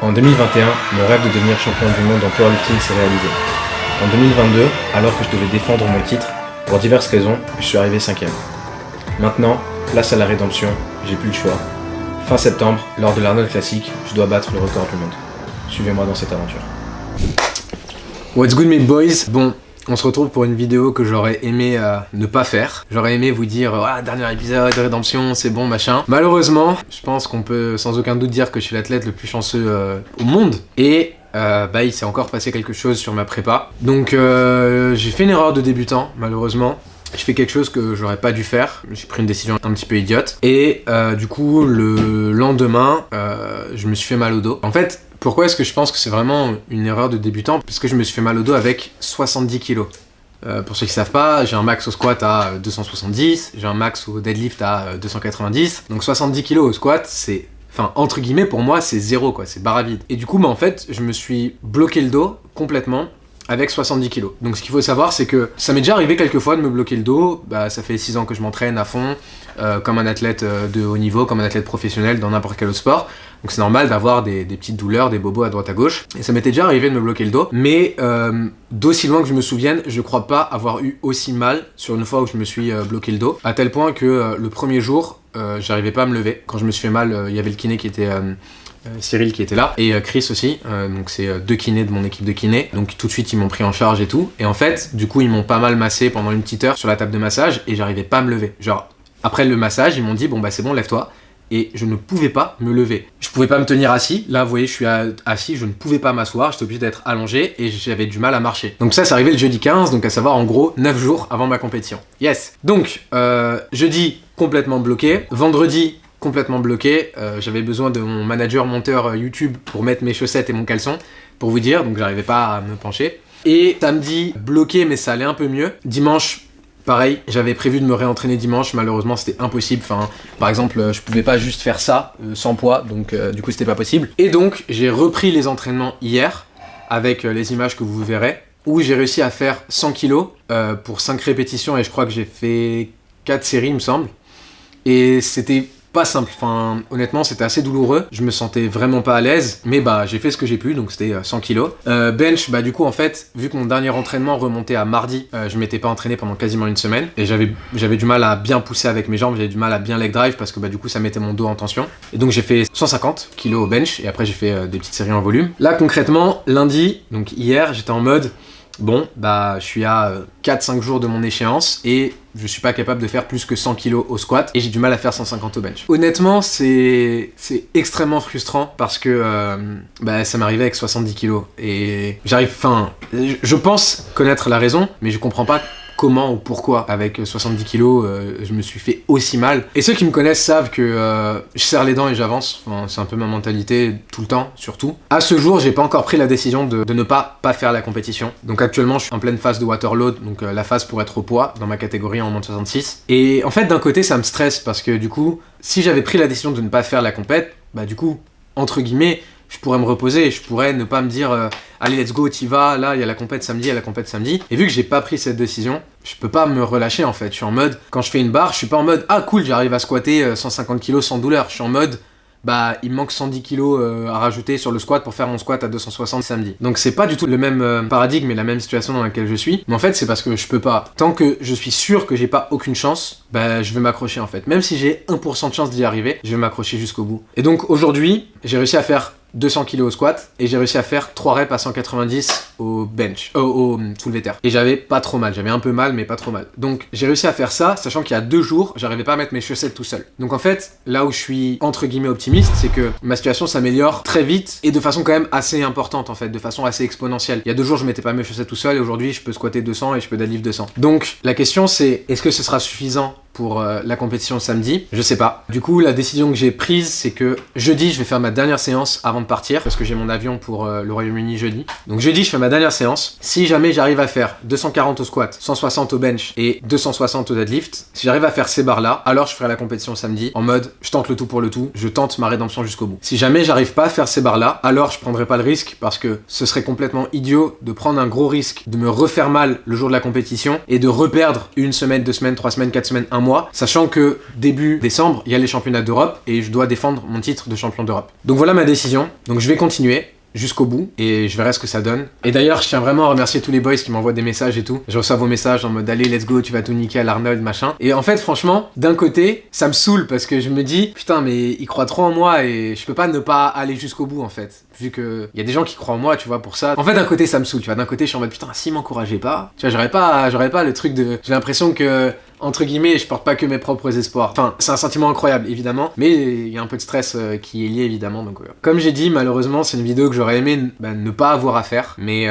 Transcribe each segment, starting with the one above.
En 2021, mon rêve de devenir champion du monde en powerlifting s'est réalisé. En 2022, alors que je devais défendre mon titre, pour diverses raisons, je suis arrivé 5ème. Maintenant, place à la rédemption, j'ai plus le choix. Fin septembre, lors de l'Arnold Classic, je dois battre le record du monde. Suivez-moi dans cette aventure. What's good mes boys? Bon, on se retrouve pour une vidéo que j'aurais aimé ne pas faire. J'aurais aimé vous dire dernier épisode, rédemption, c'est bon, machin. Malheureusement, je pense qu'on peut sans aucun doute dire que je suis l'athlète le plus chanceux au monde. Et il s'est encore passé quelque chose sur ma prépa. Donc j'ai fait une erreur de débutant, malheureusement. Je fais quelque chose que j'aurais pas dû faire. J'ai pris une décision un petit peu idiote. Et du coup, le lendemain, je me suis fait mal au dos. En fait, pourquoi est-ce que je pense que c'est vraiment une erreur de débutant? Parce que je me suis fait mal au dos avec 70 kilos. Pour ceux qui savent pas, j'ai un max au squat à 270, j'ai un max au deadlift à 290. Donc 70 kilos au squat, c'est... Enfin, entre guillemets, pour moi, c'est zéro, quoi. C'est barre à vide. Et du coup, en fait, je me suis bloqué le dos complètement avec 70 kilos. Donc ce qu'il faut savoir, c'est que ça m'est déjà arrivé quelques fois de me bloquer le dos. Ça fait 6 ans que je m'entraîne à fond, comme un athlète de haut niveau, comme un athlète professionnel dans n'importe quel autre sport. Donc c'est normal d'avoir des petites douleurs, des bobos à droite à gauche. Et ça m'était déjà arrivé de me bloquer le dos. Mais d'aussi loin que je me souvienne, je crois pas avoir eu aussi mal sur une fois où je me suis bloqué le dos. À tel point que le premier jour, j'arrivais pas à me lever. Quand je me suis fait mal, il y avait le kiné qui était... Cyril qui était là et Chris aussi, donc c'est deux kinés de mon équipe de kinés, donc tout de suite ils m'ont pris en charge et tout, et en fait du coup ils m'ont pas mal massé pendant une petite heure sur la table de massage et j'arrivais pas à me lever. Genre après le massage ils m'ont dit bon bah c'est bon, lève-toi, et je ne pouvais pas me lever. Je pouvais pas me tenir assis, là vous voyez je suis assis, je ne pouvais pas m'asseoir, j'étais obligé d'être allongé et j'avais du mal à marcher. Donc ça c'est arrivé le jeudi 15, donc à savoir en gros 9 jours avant ma compétition. Yes. Donc jeudi complètement bloqué, vendredi complètement bloqué, j'avais besoin de mon manager monteur YouTube pour mettre mes chaussettes et mon caleçon, pour vous dire, donc j'arrivais pas à me pencher. Et samedi, bloqué mais ça allait un peu mieux. Dimanche, pareil, j'avais prévu de me réentraîner dimanche, malheureusement c'était impossible, enfin, par exemple, je pouvais pas juste faire ça sans poids, donc du coup c'était pas possible. Et donc, j'ai repris les entraînements hier, avec les images que vous verrez, où j'ai réussi à faire 100 kilos pour 5 répétitions, et je crois que j'ai fait 4 séries, il me semble. Et c'était pas simple, enfin honnêtement c'était assez douloureux, je me sentais vraiment pas à l'aise, mais j'ai fait ce que j'ai pu, donc c'était 100 kilos. Bench, du coup en fait, vu que mon dernier entraînement remontait à mardi, je m'étais pas entraîné pendant quasiment une semaine, et j'avais du mal à bien pousser avec mes jambes, j'avais du mal à bien leg drive, parce que du coup ça mettait mon dos en tension. Et donc j'ai fait 150 kilos au bench, et après j'ai fait des petites séries en volume. Là concrètement, lundi, donc hier, j'étais en mode... Bon, je suis à 4-5 jours de mon échéance et je suis pas capable de faire plus que 100 kilos au squat et j'ai du mal à faire 150 au bench. Honnêtement, c'est extrêmement frustrant parce que ça m'arrivait avec 70 kilos et je pense connaître la raison, mais je comprends pas comment ou pourquoi avec 70 kilos je me suis fait aussi mal. Et ceux qui me connaissent savent que je serre les dents et j'avance, c'est un peu ma mentalité tout le temps, surtout. À ce jour, j'ai pas encore pris la décision de ne pas faire la compétition. Donc actuellement, je suis en pleine phase de waterload, donc la phase pour être au poids dans ma catégorie en moins de 66. Et en fait, d'un côté, ça me stresse parce que du coup, si j'avais pris la décision de ne pas faire la compète, du coup, entre guillemets, je pourrais me reposer, je pourrais ne pas me dire allez let's go, t'y vas, là il y a la compète samedi, il y a la compète samedi. Et vu que j'ai pas pris cette décision, je peux pas me relâcher en fait. Je suis en mode, quand je fais une barre, je suis pas en mode ah cool, j'arrive à squatter 150 kilos sans douleur. Je suis en mode il me manque 110 kilos à rajouter sur le squat pour faire mon squat à 260 samedi. Donc c'est pas du tout le même paradigme et la même situation dans laquelle je suis. Mais en fait c'est parce que je peux pas. Tant que je suis sûr que j'ai pas aucune chance, je vais m'accrocher en fait. Même si j'ai 1% de chance d'y arriver, je vais m'accrocher jusqu'au bout. Et donc aujourd'hui, j'ai réussi à faire 200 kg au squat et j'ai réussi à faire 3 reps à 190 au bench, au soulevé terre. Et j'avais pas trop mal, j'avais un peu mal mais pas trop mal. Donc j'ai réussi à faire ça, sachant qu'il y a 2 jours, j'arrivais pas à mettre mes chaussettes tout seul. Donc en fait, là où je suis entre guillemets optimiste, c'est que ma situation s'améliore très vite et de façon quand même assez importante en fait, de façon assez exponentielle. Il y a 2 jours, je mettais pas mes chaussettes tout seul et aujourd'hui, je peux squatter 200 et je peux deadlift 200. Donc la question c'est, est-ce que ce sera suffisant pour la compétition samedi? Je sais pas. Du coup, la décision que j'ai prise, c'est que jeudi, je vais faire ma dernière séance avant de partir, parce que j'ai mon avion pour le Royaume-Uni jeudi. Donc jeudi, je fais ma ma dernière séance. Si jamais j'arrive à faire 240 au squat, 160 au bench et 260 au deadlift, si j'arrive à faire ces barres-là, alors je ferai la compétition samedi en mode je tente le tout pour le tout, je tente ma rédemption jusqu'au bout. Si jamais j'arrive pas à faire ces barres-là, alors je prendrai pas le risque parce que ce serait complètement idiot de prendre un gros risque, de me refaire mal le jour de la compétition et de reperdre une semaine, 2 semaines, 3 semaines, 4 semaines, un mois, sachant que début décembre, il y a les championnats d'Europe et je dois défendre mon titre de champion d'Europe. Donc voilà ma décision. Donc je vais continuer jusqu'au bout et je verrai ce que ça donne. Et d'ailleurs, je tiens vraiment à remercier tous les boys qui m'envoient des messages et tout. Je reçois vos messages en mode allez, let's go, tu vas tout niquer à l'Arnold, machin. Et en fait, franchement, d'un côté, ça me saoule parce que je me dis putain, mais ils croient trop en moi et je peux pas ne pas aller jusqu'au bout en fait. Vu que y a des gens qui croient en moi, tu vois, pour ça. En fait, d'un côté, ça me saoule, tu vois. D'un côté, je suis en mode putain, s'ils m'encourageaient pas, tu vois, j'aurais pas le truc de. J'ai l'impression que entre guillemets, je porte pas que mes propres espoirs. Enfin, c'est un sentiment incroyable, évidemment, mais il y a un peu de stress qui est lié, évidemment. Donc, comme j'ai dit, malheureusement, c'est une vidéo que j'aurais aimé ne pas avoir à faire, mais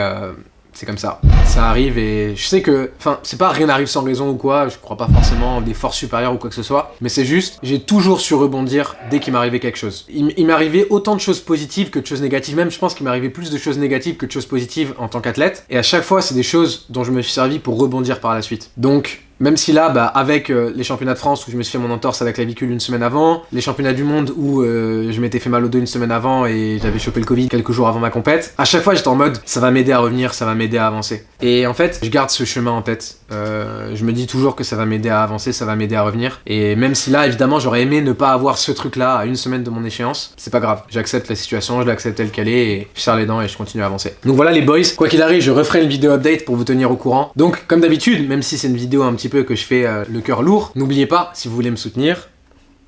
c'est comme ça. Ça arrive et je sais que, enfin, c'est pas rien n'arrive sans raison ou quoi, je crois pas forcément en des forces supérieures ou quoi que ce soit, mais c'est juste, j'ai toujours su rebondir dès qu'il m'arrivait quelque chose. Il m'arrivait autant de choses positives que de choses négatives, même je pense qu'il m'arrivait plus de choses négatives que de choses positives en tant qu'athlète, et à chaque fois, c'est des choses dont je me suis servi pour rebondir par la suite. Donc, même si là, avec les championnats de France où je me suis fait mon entorse à la clavicule une semaine avant, les championnats du monde où je m'étais fait mal au dos une semaine avant et j'avais chopé le Covid quelques jours avant ma compète, à chaque fois j'étais en mode ça va m'aider à revenir, ça va m'aider à avancer. Et en fait, je garde ce chemin en tête. Je me dis toujours que ça va m'aider à avancer, ça va m'aider à revenir. Et même si là, évidemment, j'aurais aimé ne pas avoir ce truc-là à une semaine de mon échéance, c'est pas grave. J'accepte la situation, je l'accepte telle qu'elle est et je serre les dents et je continue à avancer. Donc voilà les boys, quoi qu'il arrive, je referai une vidéo update pour vous tenir au courant. Donc comme d'habitude, même si c'est une vidéo un petit peu que je fais le cœur lourd, n'oubliez pas, si vous voulez me soutenir,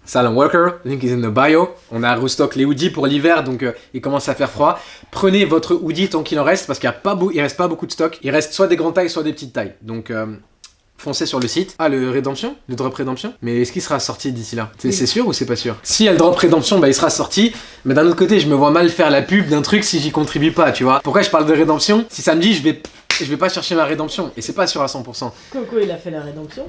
Salon Walker, link is in the bio. On a restock les hoodies pour l'hiver, donc il commence à faire froid. Prenez votre hoodie tant qu'il en reste, parce qu'il reste pas beaucoup de stock. Il reste soit des grandes tailles, soit des petites tailles. Donc foncez sur le site. Ah, le Redemption, le drop Redemption. Mais est-ce qu'il sera sorti d'ici là? C'est sûr ou c'est pas sûr? Si il y a le drop Redemption, il sera sorti. Mais d'un autre côté, je me vois mal faire la pub d'un truc si j'y contribue pas, tu vois. Pourquoi je parle de Redemption? Si samedi, je vais pas chercher ma rédemption. Et c'est pas sûr à 100%. Coco, il a fait la rédemption.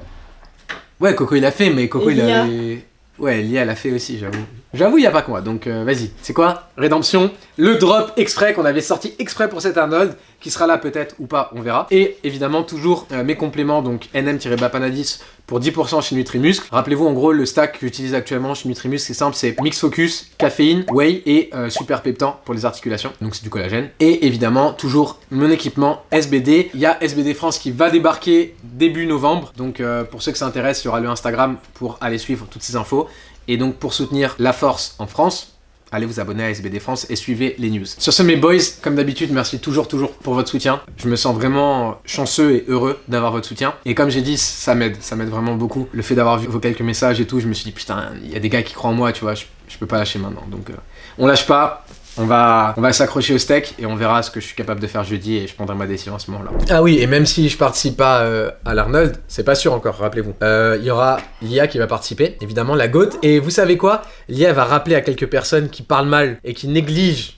Ouais, Coco il a fait, mais Coco Et il Lia. avait... Ouais, Lia l'a fait aussi, j'avoue. J'avoue, il y a pas que moi, donc vas-y. C'est quoi? Rédemption, le drop exprès qu'on avait sorti exprès pour cet Arnold, qui sera là peut-être ou pas, on verra. Et évidemment, toujours mes compléments, donc NM-Bapanadis pour 10% chez Nutrimuscle. Rappelez-vous, en gros, le stack que j'utilise actuellement chez Nutrimuscle, c'est simple, c'est Mix Focus, caféine, whey et Super Peptan pour les articulations, donc c'est du collagène. Et évidemment, toujours mon équipement SBD. Il y a SBD France qui va débarquer début novembre, donc pour ceux que ça intéresse, il y aura le Instagram pour aller suivre toutes ces infos. Et donc pour soutenir la force en France, allez vous abonner à SBD France et suivez les news. Sur ce mes boys, comme d'habitude, merci toujours pour votre soutien. Je me sens vraiment chanceux et heureux d'avoir votre soutien. Et comme j'ai dit, ça m'aide vraiment beaucoup. Le fait d'avoir vu vos quelques messages et tout, je me suis dit putain, il y a des gars qui croient en moi, tu vois, je peux pas lâcher maintenant. Donc on lâche pas. On va s'accrocher au steak et on verra ce que je suis capable de faire jeudi et je prendrai ma décision à ce moment-là. Ah oui, et même si je participe pas à l'Arnold, c'est pas sûr encore, rappelez-vous. Il y aura Lia qui va participer, évidemment, la GOAT. Et vous savez quoi? Lia va rappeler à quelques personnes qui parlent mal et qui négligent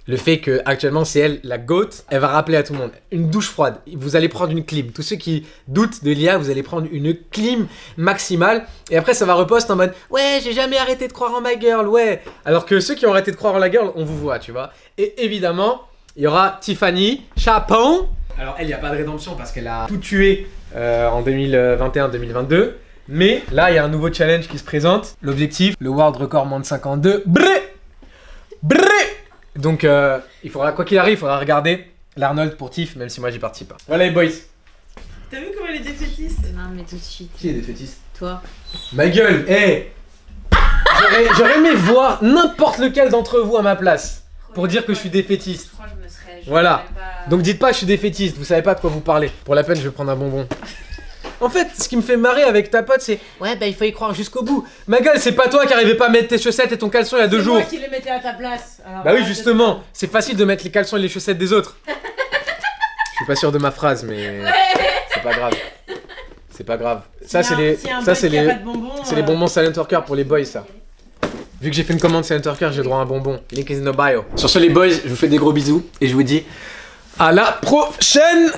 le fait que actuellement c'est elle la GOAT. Elle va rappeler à tout le monde une douche froide. Vous allez prendre une clim. Tous ceux qui doutent de Lia, vous allez prendre une clim maximale. Et après ça va repost en mode ouais, j'ai jamais arrêté de croire en ma girl, ouais. Alors que ceux qui ont arrêté de croire en la girl, on vous voit, tu vois. Et évidemment, il y aura Tiffany Chapon. Alors elle, il n'y a pas de rédemption parce qu'elle a tout tué en 2021-2022. Mais là, il y a un nouveau challenge qui se présente. L'objectif, le world record moins de 52. Bré. Donc il faudra, quoi qu'il arrive, il faudra regarder l'Arnold pour Tiff, même si moi j'y participe pas. Voilà les boys. T'as vu comment elle est défaitiste? Non mais tout de suite. Qui est défaitiste? Toi. Ma gueule, hé J'aurais aimé voir n'importe lequel d'entre vous à ma place pour dire que je suis défaitiste. Je crois que je me serais... Voilà. Donc dites pas je suis défaitiste, vous savez pas de quoi vous parlez. Pour la peine, je vais prendre un bonbon. En fait, ce qui me fait marrer avec ta pote, c'est ouais, il faut y croire jusqu'au bout. Ma gueule, c'est pas toi qui arrivais pas à mettre tes chaussettes et ton caleçon il y a 2 jours. C'est moi qui les mettais à ta place. Alors, Bah oui, justement, c'est facile de mettre les caleçons et les chaussettes des autres. Je suis pas sûr de ma phrase, mais c'est pas grave. C'est pas grave. Ça, c'est les bonbons Silent Worker pour les boys, ça. Vu que j'ai fait une commande Silent Worker, j'ai droit à un bonbon. Link is in the bio. Sur ce, les boys, je vous fais des gros bisous et je vous dis à la prochaine.